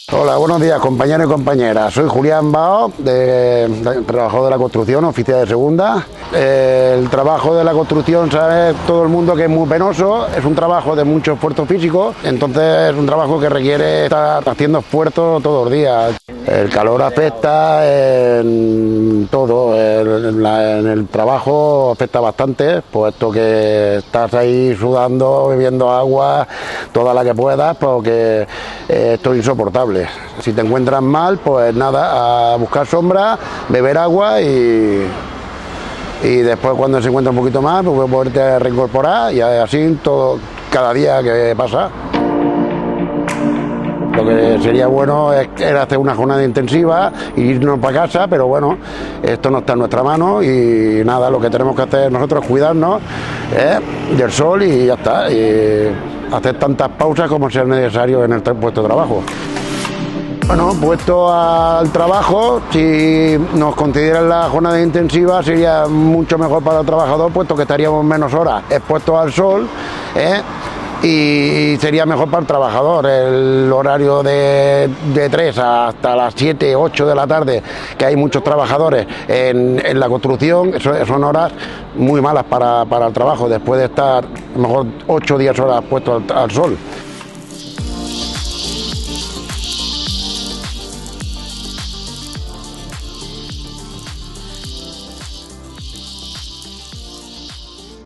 Hola, buenos días compañeros y compañeras. Soy Julián Bao, trabajador de la construcción, oficial de segunda. El trabajo de la construcción, sabe todo el mundo que es muy penoso, es un trabajo de mucho esfuerzo físico, entonces es un trabajo que requiere estar haciendo esfuerzo todos los días. El calor afecta en todo, en el trabajo afecta bastante, puesto que estás ahí sudando, bebiendo agua, toda la que puedas, porque esto es insoportable. Si te encuentras mal, pues nada, a buscar sombra, beber agua y después cuando se encuentra un poquito más, pues poderte reincorporar y así todo, cada día que pasa. Lo que sería bueno era hacer una jornada intensiva e irnos para casa, pero bueno, esto no está en nuestra mano y nada, lo que tenemos que hacer nosotros es cuidarnos del sol y ya está, y hacer tantas pausas como sea necesario en el puesto de trabajo. Bueno, puesto al trabajo, si nos consideran la jornada intensiva sería mucho mejor para el trabajador, puesto que estaríamos menos horas expuestos al sol, y sería mejor para el trabajador el horario de 3 hasta las 7, 8 de la tarde, que hay muchos trabajadores en la construcción, son horas muy malas para el trabajo, después de estar a lo mejor 8 o 10 horas puestos al sol.